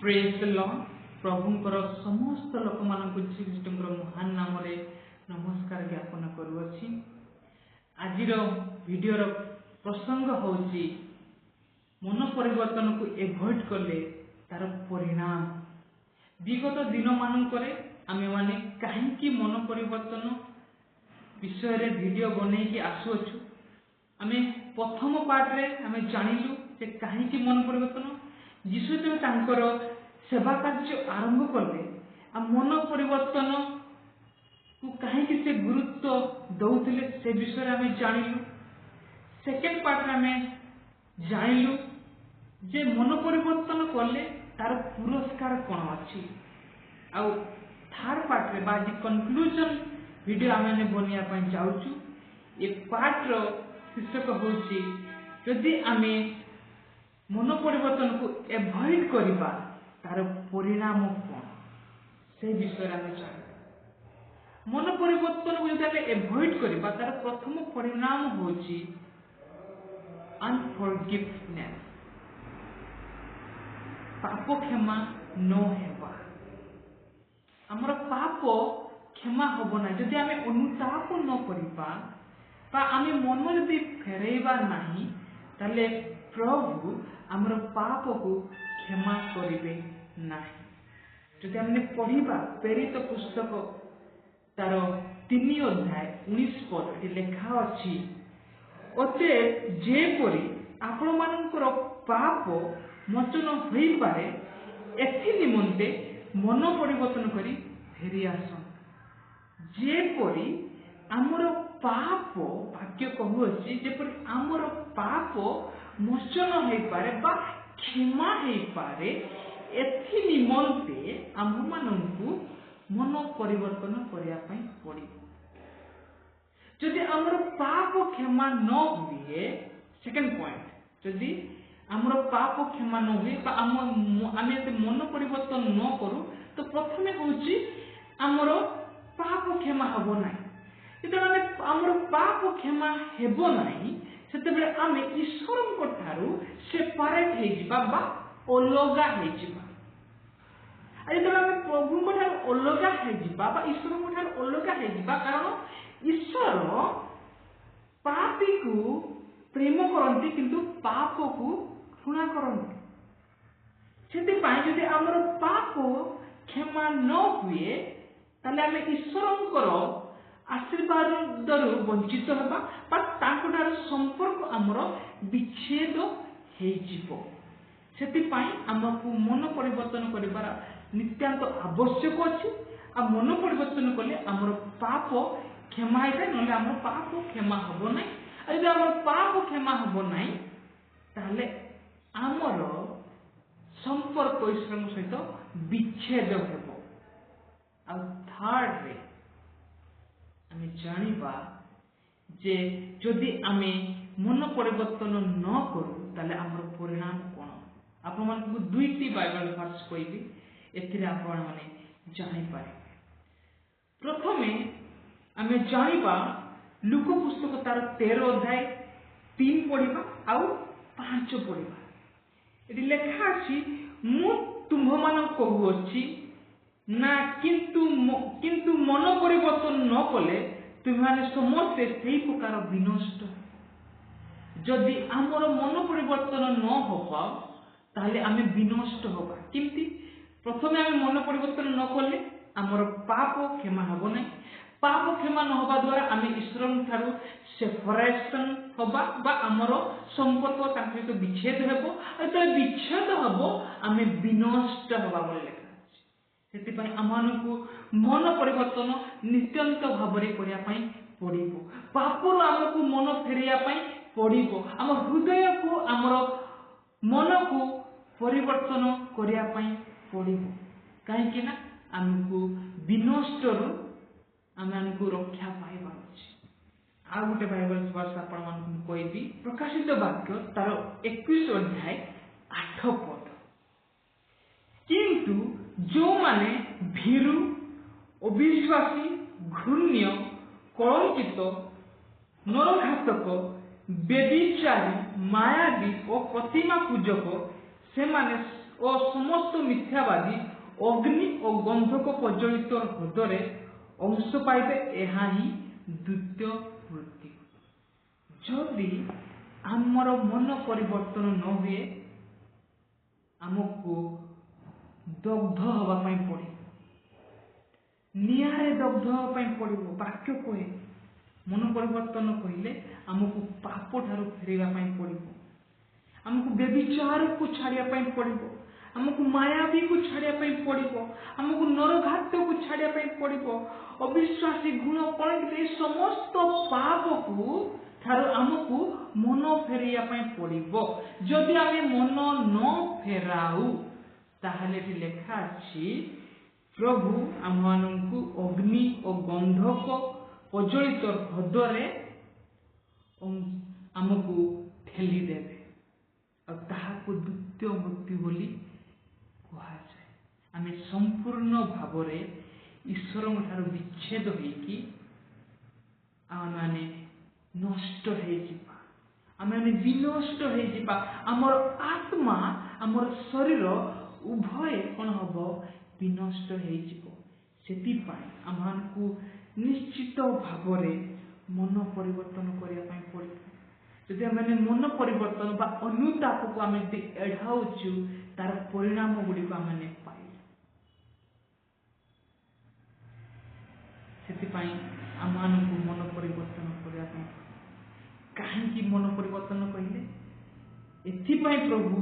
Praise the Lord. प्रभुंकर समस्त लोक मान श्रीकृष्ण महान नाम रे नमस्कार ज्ञापन करुअछि। आजिर वीडियोर प्रसंग होछि मन परिवर्तन को एवॉइड कले तार परिणाम। विगत दिन मानकरे आमे माने काहेकि मन परिवर्तन विषय रे वीडियो बनै कि आसुअछु। आमे प्रथम पार्ट रे आमे जानिलु जे काहेकि मन परिवर्तन जीशु जब तांकर सेवा कार्य आरंभ कले आ मन परिवर्तन को काहेकि से गुरुत्व दौथिले से विषय आमे जानिलु। सेकेंड पार्ट आमे जानिलु जे मन परिवर्तन कले तार पुरस्कार कोन अछि। आ थर्ड पार्ट रे बाजी कंक्लूजन वीडियो आमे बनिया पय जाउछु। ए पार्ट रो शीर्षक होछि यदि आमे मन परिवर्तन को एवॉइड करिबा तार परिणाम कोन से विषय आमे जानि। मन परिवर्तन को यदि आमे एवॉइड करिबा तार प्रथम परिणाम होछि अनफॉरगिवनेस, पाप क्षमा न हेबा। हमर पाप क्षमा होबो ना जदि आमे अनुताप न करिबा बा आमे मन जदि फेरैबा नाही ताले प्रभु हमर पाप को क्षमा करिबे नाही। जदि हमने पढ़िबा प्रेरित पुस्तक तार 3 अध्याय 19 पद लेखा अछि ओते जेपरि आपण मानकर पाप मोचन होई पारे एथि निमंते मन परिवर्तन करी फेरी आसन। जेपरि हमर पाप भाग्य कहू अछि जेपरि हमर पाप मोचन होई पारे बा क्षमा होई पारे एथि निमंते आम माननकु मन परिवर्तन करिया पई पड़िबो। जदि हमर पाप क्षमा न हुए, सेकंड पॉइंट, जदि हमर पाप क्षमा न हुए बा आमे मन परिवर्तन न करू तो प्रथमे होछि हमर पाप क्षमा हबो नाही। जदि हमर पाप क्षमा हेबो नाही सेते बेले आमे ईश्वरक ठारू सेपरेट हे जिबा बा अलगा हे जिबा। आ जदि आमे प्रभुक ठारू अलगा हे जिबा बा ईश्वरक ठारू अलगा हे जिबा कारण ईश्वर पापी को प्रेम करंती किंतु पाप को घृणा करंती। सेति पाई जदि हमर पाप क्षमा न हुए ताले आमे ईश्वरकर आशीर्वाद वंचित होगा बा तांकर संपर्क आमर विच्छेद हे जिवो। सेति पाई हमकु मन परिवर्तन करिबार नित्यांत आवश्यक अछि। आ मन परिवर्तन कले हमर पाप क्षमा हेते नले हमर पाप क्षमा हबो नै। आ जदि हमर पाप क्षमा हबो नै ताले हमर संपर्क ईश्वर सहित विच्छेद हेबो। आ थर्ड रे आमे जानिबा जे जदि आमे मन परिवर्तन न करू ताले हमर परिणाम कोन। आपण मानकु दुईटी बाइबल वर्स कहबी एथिरे आपण माने जानि पारे। प्रथमे आमे जानिबा लूका पुस्तक तार 13 अध्याय 3 पढिबा आउ 5 पढिबा। एति लेखा अछि मु तुम मान कहू अछि ना किंतु मन परिवर्तन न कले तुम्हारे समस्ते सेही प्रकार विनष्ट। जदि आमर मन परिवर्तन न होबा ताले आमे विनष्ट होबा। किंतु प्रथमे आमे मन परिवर्तन न कले आमर पाप क्षमा हबो नै। पाप क्षमा न होबा द्वारा आमे ईश्वर ठारू सेपरेशन होबा बा आमर संपर्क तांकर सहित विच्छेद हेबो। आ विच्छेद हबो आमे विनष्ट होबा बोली लेखा। सेति पई आमानकु मन परिवर्तन नित्यंत भाबरे करिया पई पड़िबो। पापरो आमकु मन फेरिया पई पड़िबो। आम हृदय को आमर मन को परिवर्तन करिया पई पड़िबो। काहे कि ना आमकु विनष्टरु आमकु रक्षा पाइबा अछि। आ गुटे बाइबल वर्स आपण मानकु कहबी प्रकाशित वाक्य तार 21 अध्याय 8 पद। किंतु जो माने भीरु अविश्वासी घृण्य कलंकित नरघातक व्यभिचारी मायावी और प्रतिमा पूजक से माने ଓ ସମସ୍ତ ମିଥ୍ୟାବାଦୀ ଅଗ୍ନି ଓ ଗନ୍ଧକ ପ୍ରଜ୍ୱଳିତ ହ୍ରଦରେ ଅଂଶ ପାଇବେ। ଏହା ହିଁ ଦ୍ୱିତୀୟ ମୃତ୍ୟୁ। ଯଦି ଆମର ମନ ପରିବର୍ତ୍ତନ ନ ହୁଏ, ଆମକୁ ଦଗ୍ଧ ହେବା ପାଇଁ ପଡ଼ିବ, ନିଆଁରେ ଦଗ୍ଧ ହେବା ପାଇଁ ପଡ଼ିବ। ବାକ୍ୟ କହେ ମନ ପରିବର୍ତ୍ତନ କହିଲେ ଆମକୁ ପାପ ଠାରୁ ଫେରିବା ପାଇଁ ପଡ଼ିବ, ଆମକୁ ବ୍ୟଭିଚାରକୁ ଛାଡ଼ିବା ପାଇଁ ପଡ଼ିବ, ଆମକୁ ମାୟାବୀକୁ ଛାଡ଼ିବା ପାଇଁ ପଡ଼ିବ, ଆମକୁ ନରଘାତକୁ ଛାଡ଼ିବା ପାଇଁ ପଡ଼ିବ, ଅବିଶ୍ୱାସୀ ଗୁଣ କଳଙ୍କିତ ଏ ସମସ୍ତ ପାପକୁ ଠାରୁ ଆମକୁ ମନ ଫେରାଇବା ପାଇଁ ପଡ଼ିବ। ଯଦି ଆମେ ମନ ନ ଫେରାଉ, ତାହେଲେ ଏଠି ଲେଖା ଅଛି ପ୍ରଭୁ ଆମମାନଙ୍କୁ ଅଗ୍ନି ଓ ଗନ୍ଧକ ପ୍ରଜ୍ୱଳିତ ହ୍ରଦରେ ଆମକୁ ଠେଲିଦେବେ, ଆଉ ତାହାକୁ ଦ୍ୱିତୀୟ ମୃତ୍ୟୁ ବୋଲି କୁହାଯାଏ। ଆମେ ସମ୍ପୂର୍ଣ୍ଣ ଭାବରେ ଈଶ୍ୱରଙ୍କ ଠାରୁ ବିଚ୍ଛେଦ ହେଇକି ଆମେମାନେ ନଷ୍ଟ ହେଇଯିବା, ଆମେମାନେ ବିନଷ୍ଟ ହେଇଯିବା। ଆମର ଆତ୍ମା, ଆମର ଶରୀର ଉଭୟ କ'ଣ ହବ? ବିନଷ୍ଟ ହେଇଯିବ। ସେଥିପାଇଁ ଆମମାନଙ୍କୁ ନିଶ୍ଚିତ ଭାବରେ ମନ ପରିବର୍ତ୍ତନ କରିବା ପାଇଁ ପଡ଼ିବ। ଯଦି ଆମେ ମନ ପରିବର୍ତ୍ତନ ବା ଅନୁତାପକୁ ଆମେ ଯଦି ଏଢ଼ାଉଛୁ, ତାର ପରିଣାମ ଗୁଡ଼ିକ ଆମେ ପାଇବା। ସେଥିପାଇଁ ଆମମାନଙ୍କୁ ମନ ପରିବର୍ତ୍ତନ କରିବା ପାଇଁ। କାହିଁକି ମନ ପରିବର୍ତ୍ତନ କହିଲେ? ଏଥିପାଇଁ ପ୍ରଭୁ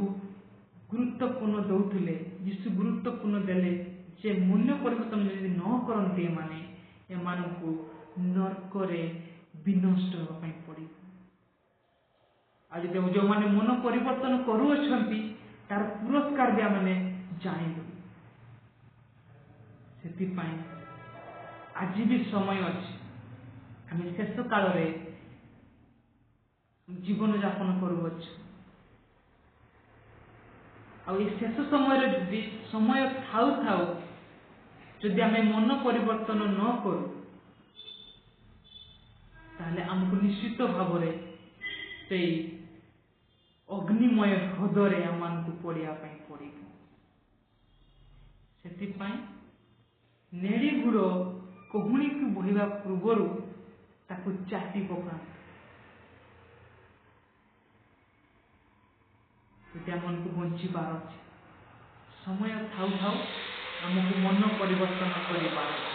ଗୁରୁତ୍ୱପୂର୍ଣ୍ଣ ଦେଉଥିଲେ, ଯୀଶୁ ଗୁରୁତ୍ୱପୂର୍ଣ୍ଣ ଦେଲେ ଯେ ମନ ପରିବର୍ତ୍ତନ ଯଦି ନ କରନ୍ତି ଏମାନଙ୍କୁ ନର୍କରେ ବିନଷ୍ଟ ହେବା ପାଇଁ ପଡ଼ିବ। ଆଉ ଯଦି ଯେଉଁମାନେ ମନ ପରିବର୍ତ୍ତନ କରୁଅଛନ୍ତି, ତାର ପୁରସ୍କାର ବି ଆମେ ଜାଣିବୁ। ସେଥିପାଇଁ ଆଜି ବି ସମୟ ଅଛି। ଆମେ ଶେଷ କାଳରେ ଜୀବନଯାପନ କରୁଅଛୁ, ଆଉ ଏ ଶେଷ ସମୟରେ ଯଦି ସମୟ ଥାଉ ଥାଉ ଯଦି ଆମେ ମନ ପରିବର୍ତ୍ତନ ନ କରୁ, ତାହେଲେ ଆମକୁ ନିଶ୍ଚିତ ଭାବରେ ସେଇ ଅଗ୍ନିମୟ ହ୍ରଦରେ ଆମମାନଙ୍କୁ ପଡ଼ିବା ପାଇଁ ପଡ଼ିବ। ସେଥିପାଇଁ ନେଡ଼ି ଗୁଡ଼ କହୁଣୀକୁ ବୋହିବା ପୂର୍ବରୁ ତାକୁ ଚାଟି ପକାନ୍ତୁ। ଯଦି ଆମକୁ ବଞ୍ଚିବାର ଅଛି, ସମୟ ଥାଉ ଥାଉ ଆମକୁ ମନ ପରିବର୍ତ୍ତନ କରିବାର ଅଛି।